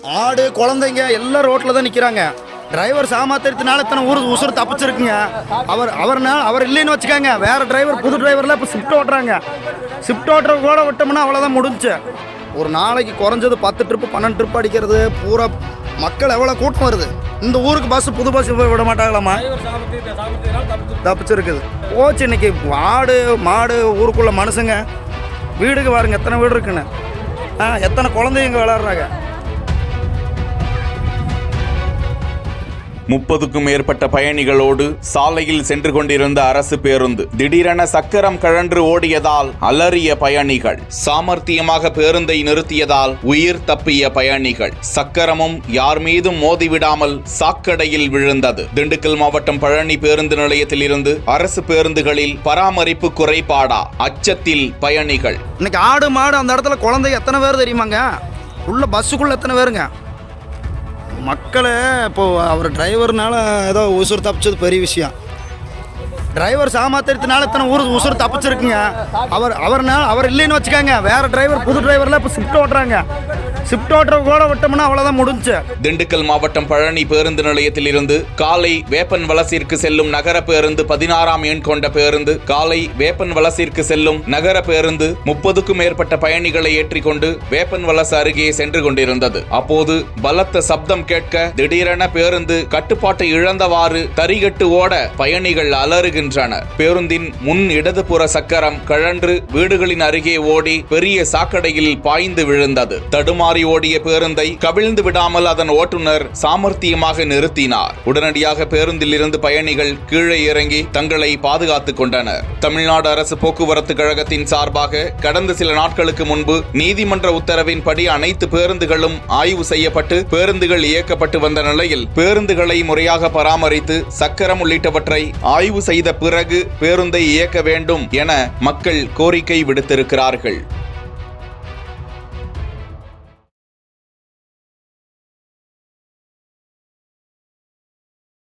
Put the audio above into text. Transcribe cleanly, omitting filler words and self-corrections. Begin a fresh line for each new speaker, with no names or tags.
ஆடு குழந்தைங்க எல்லாம் ரோட்டில் தான் நிற்கிறாங்க. டிரைவர் சாமாத்திரத்தினால இத்தனை உசுறு தப்பிச்சிருக்குங்க. அவர் இல்லைன்னு வச்சுக்காங்க, வேற டிரைவர் புது டிரைவர்லாம் இப்போ ஷிஃப்ட் ஓட்டுறாங்க. ஷிஃப்ட் ஓட்டுற கூட விட்டோம்னா அவ்வளோதான் முடிஞ்சு. ஒரு நாளைக்கு குறைஞ்சது 10 ட்ரிப்பு 12 ட்ரிப் அடிக்கிறது. பூரா மக்கள் எவ்வளோ கூட்டம் வருது. இந்த ஊருக்கு பஸ் புது பஸ் போய் விட மாட்டாங்களாம்மா, தப்பிச்சிருக்குது. போச்சு இன்னைக்கு. ஆடு மாடு ஊருக்குள்ள மனுஷங்க வீடுக்கு பாருங்க எத்தனை வீடு இருக்குன்னு, எத்தனை குழந்தைங்க விளையாடுறாங்க.
30க்கும் மேற்பட்ட பயணிகளோடு சாலையில் சென்று கொண்டிருந்த அரசு பேருந்து திடீரென சக்கரம் கழன்று ஓடியதால் அலறிய பயணிகள். சாமர்த்தியமாக பேருந்தை நிறுத்தியதால் உயிர் தப்பிய பயணிகள். சக்கரமும் யார் மீதும் மோதிவிடாமல் சாக்கடையில் விழுந்தது. திண்டுக்கல் மாவட்டம் பழனி பேருந்து நிலையத்தில் இருந்து அரசு பேருந்துகளில் பராமரிப்பு குறைபாடா, அச்சத்தில் பயணிகள்.
இன்னைக்கு ஆடு மாடு அந்த இடத்துல குழந்தை எத்தனை பேர் தெரியுமாங்க? உள்ள பஸ்ஸுக்குள்ள எத்தனை பேருங்க மக்களை. இப்போது அவர் டிரைவர்னால ஏதோ உசுறு தப்பிச்சது பெரிய விஷயம். டிரைவர் சாமாத்திரத்தினால இத்தனை உசுறு தப்பிச்சிருக்குங்க. அவர் இல்லைன்னு வச்சுக்காங்க, வேற டிரைவர் புது டிரைவர்லாம் இப்போ ஷிஃப்ட் ஓட்டுறாங்க. ஷிஃப்ட் ஓட்டுற கூட விட்டோம்னா அவ்வளோதான் முடிஞ்சு.
திண்டுக்கல் மாவட்டம் பழனி பேருந்து நிலையத்தில் இருந்து காலை வேப்பன் வலசிற்கு செல்லும் நகர பேருந்து 16ஆம் எண் கொண்ட பேருந்து காலை வேப்பன் வலசிற்கு செல்லும் நகர பேருந்து 30க்கும் மேற்பட்ட பயணிகளை ஏற்றிக்கொண்டு வேப்பன் வலசு அருகே சென்று கொண்டிருந்தது. அப்போது பலத்த சப்தம் கேட்க திடீரென பேருந்து கட்டுப்பாட்டை இழந்தவாறு தரிகட்டு ஓட பயணிகள் அலறுகின்றனர். பேருந்தின் முன் இடதுபுற சக்கரம் கழன்று வீடுகளின் அருகே ஓடி பெரிய சாக்கடையில் பாய்ந்து விழுந்தது. தடுமாறி ஓடிய பேருந்தை கவிழ்ந்து விடாமல் அதன் ஓட்டுநர் சாமர்த்தியமாக நிறுத்தினார். உடனடியாக பேருந்தில் இருந்து பயணிகள் கீழே இறங்கி தங்களை பாதுகாத்துக் கொண்டனர். தமிழ்நாடு அரசு போக்குவரத்து கழகத்தின் சார்பாக கடந்த சில நாட்களுக்கு முன்பு நீதிமன்ற உத்தரவின்படி அனைத்து பேருந்துகளும் ஆய்வு செய்யப்பட்டு பேருந்துகள் இயக்கப்பட்டு வந்த நிலையில் பேருந்துகளை முறையாக பராமரித்து சக்கரம் உள்ளிட்டவற்றை ஆய்வு செய்த பிறகு பேருந்தை இயக்க வேண்டும் என மக்கள் கோரிக்கை விடுத்திருக்கிறார்கள்.